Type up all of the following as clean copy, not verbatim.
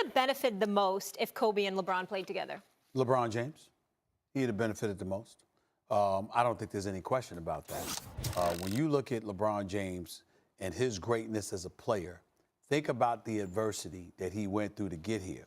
have benefited the most if Kobe and LeBron played together? LeBron James. He'd have benefited the most. I don't think there's any question about that. When you look at LeBron James and his greatness as a player, think about the adversity that he went through to get here.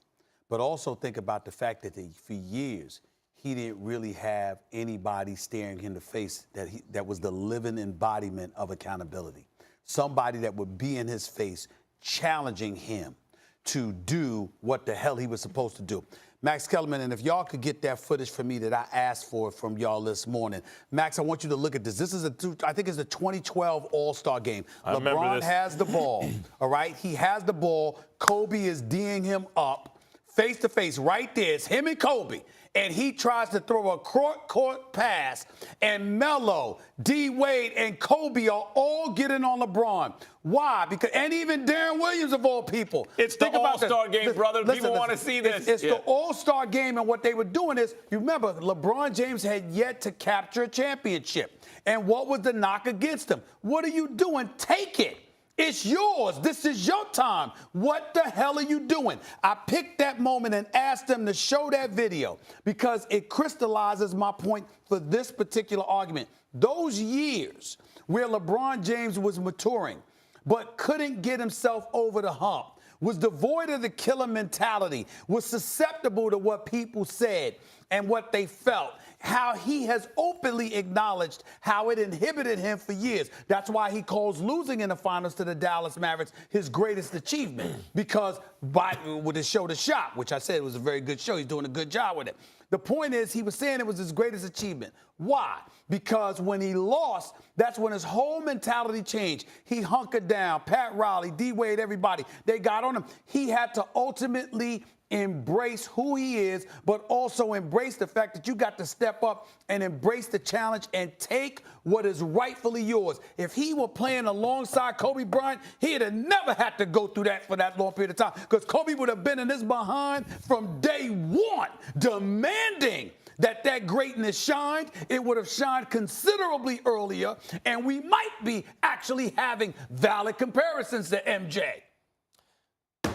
But also think about the fact that for years, he didn't really have anybody staring him in the face that was the living embodiment of accountability. Somebody that would be in his face challenging him to do what the hell he was supposed to do. Max Kellerman, and if y'all could get that footage for me that I asked for from y'all this morning. Max, I want you to look at this. This is I think it's the 2012 All-Star game. LeBron has the ball, all right? He has the ball. Kobe is D'ing him up face to face right there. It's him and Kobe. And he tries to throw a court pass, and Melo, D-Wade, and Kobe are all getting on LeBron. Why? And even Darren Williams, of all people. It's the All-Star game, brother. People want to see this. It's the All-Star game, and what they were doing is, you remember, LeBron James had yet to capture a championship. And what was the knock against him? What are you doing? Take it. It's yours. This is your time. What the hell are you doing? I picked that moment and asked them to show that video because it crystallizes my point for this particular argument. Those years where LeBron James was maturing but couldn't get himself over the hump, was devoid of the killer mentality, was susceptible to what people said and what they felt, how he has openly acknowledged how it inhibited him for years. That's why he calls losing in the finals to the Dallas Mavericks his greatest achievement, because with his show The Shop, which I said was a very good show, he's doing a good job with it. The point is, he was saying it was his greatest achievement. Why? Because when he lost, that's when his whole mentality changed. He hunkered down. Pat Riley, D-Wade, everybody, they got on him. He had to ultimately embrace who he is, but also embrace the fact that you got to step up and embrace the challenge and take what is rightfully yours. If he were playing alongside Kobe Bryant, he'd have never had to go through that for that long period of time, because Kobe would have been in his behind from day one, demanding that greatness shined. It would have shined considerably earlier, and we might be actually having valid comparisons to MJ.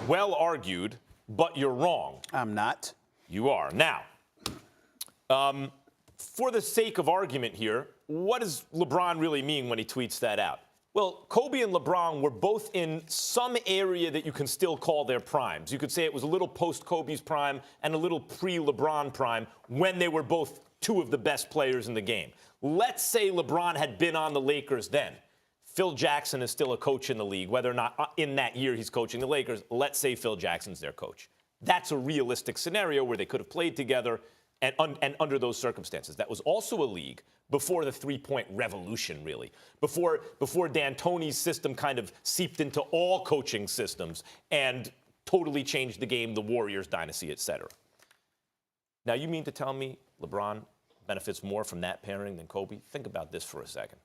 Well argued. But you're wrong. I'm not. You are. Now, for the sake of argument here, what does LeBron really mean when he tweets that out? Well, Kobe and LeBron were both in some area that you can still call their primes. You could say it was a little post-Kobe's prime and a little pre-LeBron prime when they were both two of the best players in the game. Let's say LeBron had been on the Lakers then. Phil Jackson is still a coach in the league. Whether or not in that year he's coaching the Lakers, let's say Phil Jackson's their coach. That's a realistic scenario where they could have played together and under those circumstances. That was also a league before the three-point revolution, really. Before D'Antoni's system kind of seeped into all coaching systems and totally changed the game, the Warriors dynasty, et cetera. Now, you mean to tell me LeBron benefits more from that pairing than Kobe? Think about this for a second.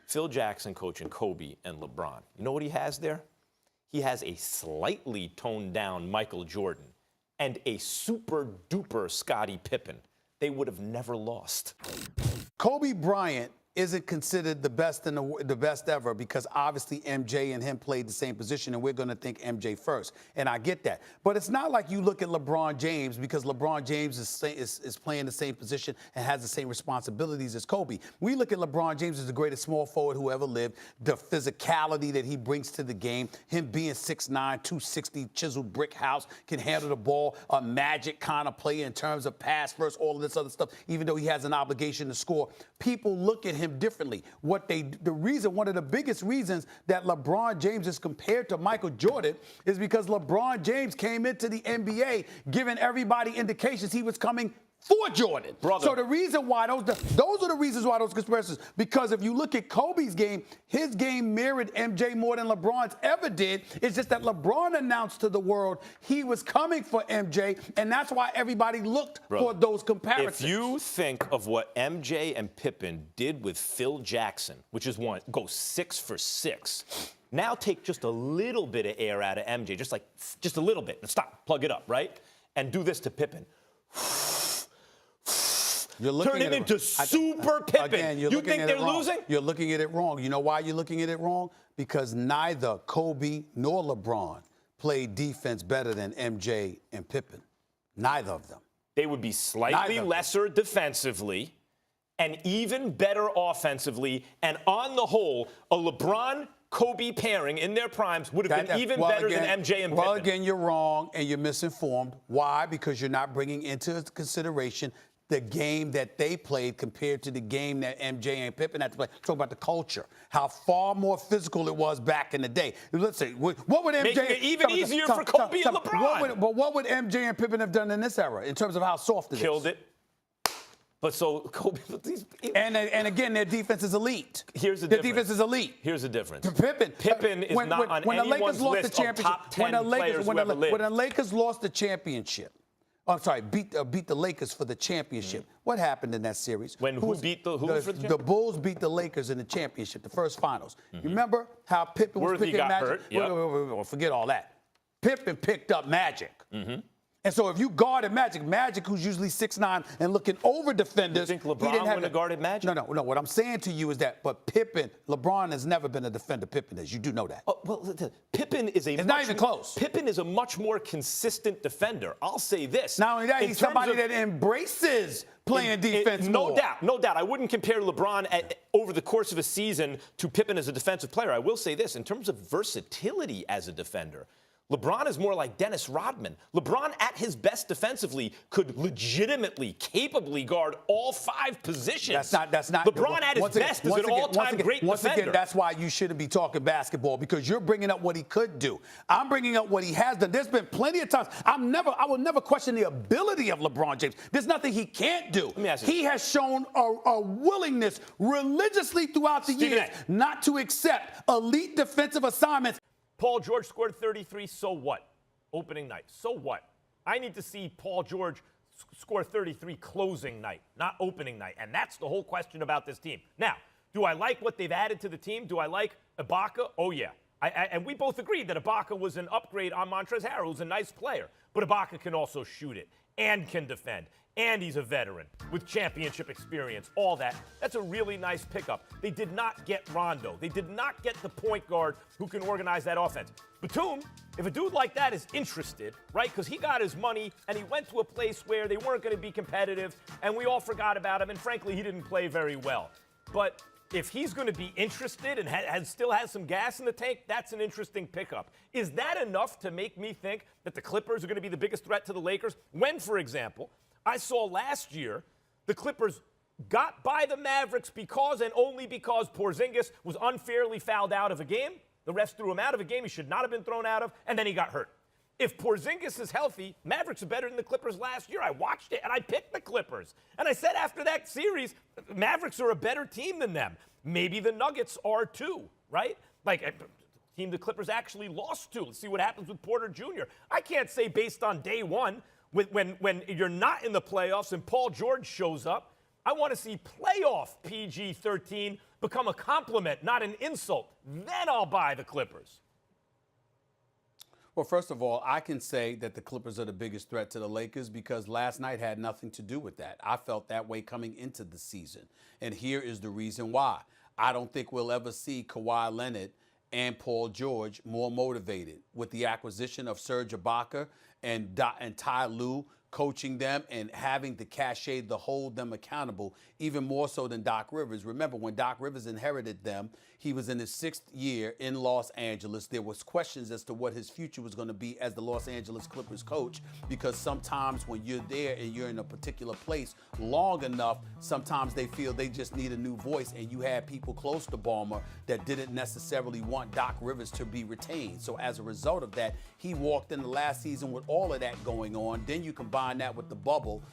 Phil Jackson coaching Kobe and LeBron. You know what he has there? He has a slightly toned down Michael Jordan and a super duper Scottie Pippen. They would have never lost. Kobe Bryant isn't considered the best in the best ever because obviously MJ and him played the same position, and we're going to think MJ first. And I get that. But it's not like you look at LeBron James because LeBron James is playing the same position and has the same responsibilities as Kobe. We look at LeBron James as the greatest small forward who ever lived, the physicality that he brings to the game, him being 6'9", 260, chiseled brick house, can handle the ball, a magic kind of player in terms of pass first, all of this other stuff, even though he has an obligation to score. People look at him differently. One of the biggest reasons that LeBron James is compared to Michael Jordan is because LeBron James came into the NBA giving everybody indications he was coming for Jordan. Brother. So the reason why those are the reasons why those comparisons, because if you look at Kobe's game, his game mirrored MJ more than LeBron's ever did. It's just that LeBron announced to the world he was coming for MJ, and that's why everybody looked for those comparisons. If you think of what MJ and Pippen did with Phil Jackson, which is go 6 for 6, now take just a little bit of air out of MJ, just a little bit, and stop, plug it up, right? And do this to Pippen. Turn him into Super Pippen. Again, you think they're losing? You're looking at it wrong. You know why you're looking at it wrong? Because neither Kobe nor LeBron played defense better than MJ and Pippen. Neither of them. They would be slightly lesser defensively and even better offensively. And on the whole, a LeBron Kobe pairing in their primes would have been even better than MJ and Pippen. Well, again, you're wrong and you're misinformed. Why? Because you're not bringing into consideration the game that they played compared to the game that MJ and Pippen had to play. Talk about the culture, how far more physical it was back in the day. Let's say, what would MJ... Making it even easier for Kobe and LeBron. But what would MJ and Pippen have done in this era in terms of how soft it is? Killed it. But so Kobe... And again, their defense is elite. Here's the their difference. defense is elite. Here's the difference. Pippen is not on anyone's list of top 10 players who ever lived. When the Lakers lost the championship, I'm sorry, beat the Lakers for the championship. What happened in that series? When who beat the who? The Bulls beat the Lakers in the championship, the first finals. You remember how Pippen was picking Magic? Hurt. Yep. Wait, forget all that. Pippen picked up Magic. And so if you guarded Magic, who's usually 6'9" and looking over defenders, you think LeBron wouldn't have guarded Magic? No. What I'm saying to you is that, but LeBron has never been a defender. Pippen is. You do know that. Oh, well, Pippen is It's not even close. Pippen is a much more consistent defender. I'll say this. Not only that, he's somebody that embraces playing defense. No doubt. I wouldn't compare LeBron over the course of a season to Pippen as a defensive player. I will say this, in terms of versatility as a defender, LeBron is more like Dennis Rodman. LeBron, at his best defensively, could legitimately, capably guard all 5 positions. That's not. LeBron at his best is an all-time great defender. Once again, that's why you shouldn't be talking basketball, because you're bringing up what he could do. I'm bringing up what he has done. There's been plenty of times. I will never question the ability of LeBron James. There's nothing he can't do. Let me ask you. He has shown a willingness religiously throughout the years not to accept elite defensive assignments. Paul George scored 33, so what? Opening night, so what? I need to see Paul George score 33 closing night, not opening night. And that's the whole question about this team. Now, do I like what they've added to the team? Do I like Ibaka? Oh, yeah. And we both agreed that Ibaka was an upgrade on Montrezl Harrell, who's a nice player. But Ibaka can also shoot it and can defend. And he's a veteran with championship experience, all that. That's a really nice pickup. They did not get Rondo. They did not get the point guard who can organize that offense. Batum, if a dude like that is interested, right, because he got his money and he went to a place where they weren't going to be competitive and we all forgot about him, and frankly, he didn't play very well. But if he's going to be interested and still has some gas in the tank, that's an interesting pickup. Is that enough to make me think that the Clippers are going to be the biggest threat to the Lakers? When, for example, I saw last year the Clippers got by the Mavericks because and only because Porzingis was unfairly fouled out of a game. The refs threw him out of a game he should not have been thrown out of, and then he got hurt. If Porzingis is healthy, Mavericks are better than the Clippers last year. I watched it, and I picked the Clippers. And I said after that series, Mavericks are a better team than them. Maybe the Nuggets are too, right? Like a team the Clippers actually lost to. Let's see what happens with Porter Jr. I can't say based on day one, when you're not in the playoffs and Paul George shows up, I want to see playoff PG-13 become a compliment, not an insult. Then I'll buy the Clippers. Well, first of all, I can say that the Clippers are the biggest threat to the Lakers because last night had nothing to do with that. I felt that way coming into the season. And here is the reason why. I don't think we'll ever see Kawhi Leonard and Paul George more motivated with the acquisition of Serge Ibaka and Ty Lue coaching them and having the cachet to hold them accountable, even more so than Doc Rivers. Remember, when Doc Rivers inherited them, he was in his 6th year in Los Angeles. There was questions as to what his future was going to be as the Los Angeles Clippers coach, because sometimes when you're there and you're in a particular place long enough, sometimes they feel they just need a new voice, and you had people close to Ballmer that didn't necessarily want Doc Rivers to be retained. So as a result of that, he walked in the last season with all of that going on. Then you combine that with the bubble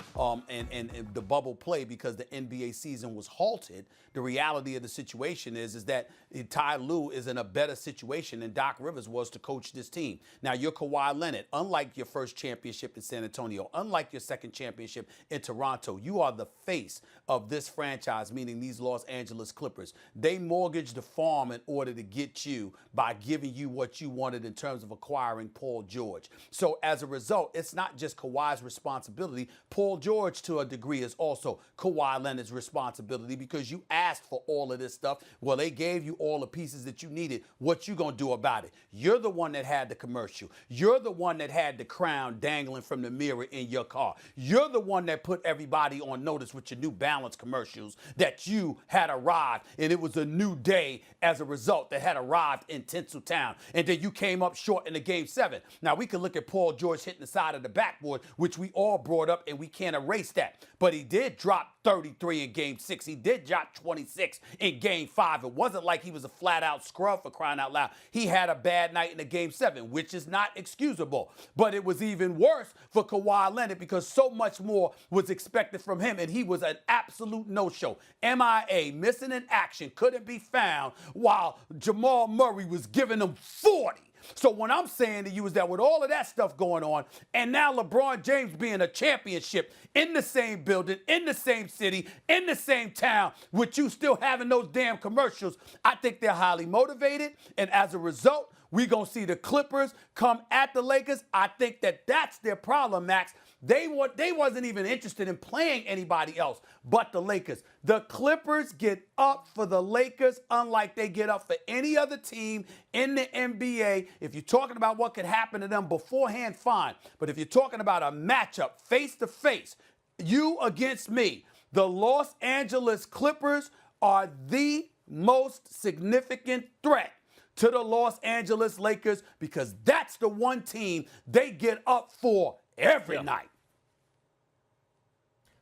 and the bubble play because the NBA season was halted. The reality of the situation is that Ty Lue is in a better situation than Doc Rivers was to coach this team. Now, you're Kawhi Leonard. Unlike your first championship in San Antonio, unlike your second championship in Toronto, you are the face of this franchise, meaning these Los Angeles Clippers. They mortgaged the farm in order to get you by giving you what you wanted in terms of acquiring Paul George. So as a result, it's not just Kawhi's responsibility responsibility. Paul George, to a degree, is also Kawhi Leonard's responsibility because you asked for all of this stuff. Well, they gave you all the pieces that you needed. What you gonna do about it? You're the one that had the commercial. You're the one that had the crown dangling from the mirror in your car. You're the one that put everybody on notice with your New Balance commercials that you had arrived, and it was a new day as a result that had arrived in Tinseltown. And then you came up short in the Game 7. Now, we can look at Paul George hitting the side of the backboard, which we all brought up, and we can't erase that. But he did drop 33 in Game 6. He did drop 26 in Game 5. It wasn't like he was a flat-out scrub, for crying out loud. He had a bad night in the Game 7, which is not excusable. But it was even worse for Kawhi Leonard because so much more was expected from him, and he was an absolute no-show. MIA, missing in action, couldn't be found, while Jamal Murray was giving him 40. So what I'm saying to you is that with all of that stuff going on, and now LeBron James being a championship in the same building, in the same city, in the same town, with you still having those damn commercials, I think they're highly motivated. And as a result, we're going to see the Clippers come at the Lakers. I think that that's their problem, Max. They wasn't even interested in playing anybody else but the Lakers. The Clippers get up for the Lakers unlike they get up for any other team in the NBA. If you're talking about what could happen to them beforehand, fine. But if you're talking about a matchup face-to-face, you against me, the Los Angeles Clippers are the most significant threat to the Los Angeles Lakers because that's the one team they get up for every night.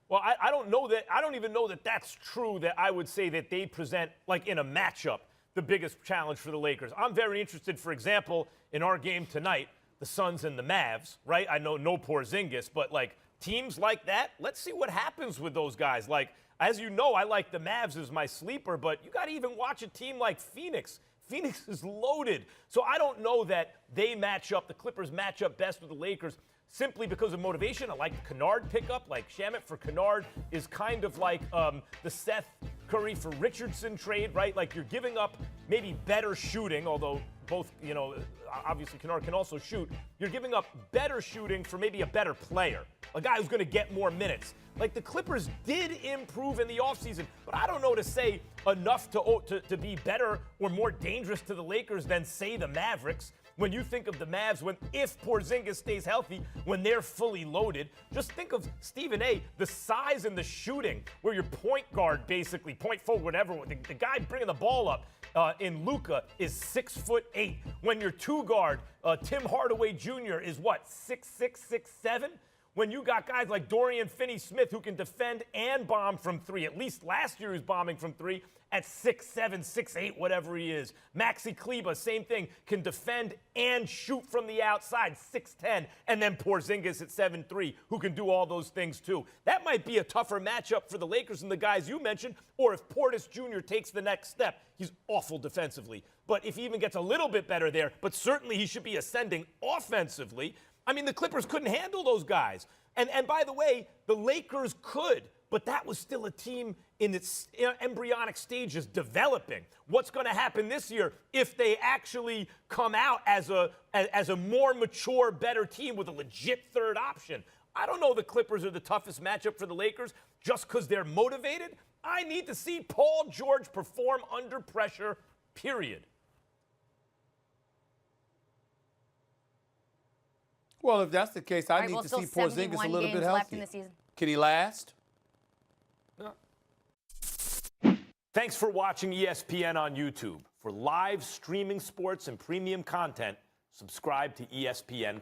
Well, I don't know that. I don't even know that that's true. That I would say that they present, like in a matchup, the biggest challenge for the Lakers. I'm very interested, for example, in our game tonight, the Suns and the Mavs. Right? I know no Porzingis, but like teams like that, let's see what happens with those guys. Like, as you know, I like the Mavs as my sleeper, but you got to even watch a team like Phoenix. Phoenix is loaded. So I don't know that they match up, the Clippers match up best with the Lakers simply because of motivation. I like the Kennard pickup. Like Shamet for Kennard is kind of like the Seth Curry for Richardson trade, right? Like you're giving up maybe better shooting, although both, you know, obviously Kennard can also shoot. You're giving up better shooting for maybe a better player, a guy who's going to get more minutes. Like the Clippers did improve in the offseason, but I don't know to say enough to be better or more dangerous to the Lakers than, say, the Mavericks. When you think of the Mavs, if Porzingis stays healthy, when they're fully loaded, just think of Stephen A., the size and the shooting, where your point guard, basically, point forward, whatever, the guy bringing the ball up in Luka is 6'8". When your two guard, Tim Hardaway Jr., is what, 6'6", 6'7"? When you got guys like Dorian Finney-Smith who can defend and bomb from three, at least last year he was bombing from three at 6'7", 6'8", whatever he is. Maxi Kleber, same thing, can defend and shoot from the outside, 6'10", and then Porzingis at 7'3", who can do all those things too. That might be a tougher matchup for the Lakers than the guys you mentioned, or if Portis Jr. takes the next step. He's awful defensively, but if he even gets a little bit better there, but certainly he should be ascending offensively. I mean, the Clippers couldn't handle those guys. And by the way, the Lakers could, but that was still a team in its embryonic stages developing. What's going to happen this year if they actually come out as a more mature, better team with a legit third option? I don't know the Clippers are the toughest matchup for the Lakers just because they're motivated. I need to see Paul George perform under pressure, period. Well, if that's the case, I need well, to see still Porzingis a 71 little bit games left in healthier. the season. Can he last? No. Thanks for watching ESPN on YouTube. For live streaming sports and premium content, subscribe to ESPN+.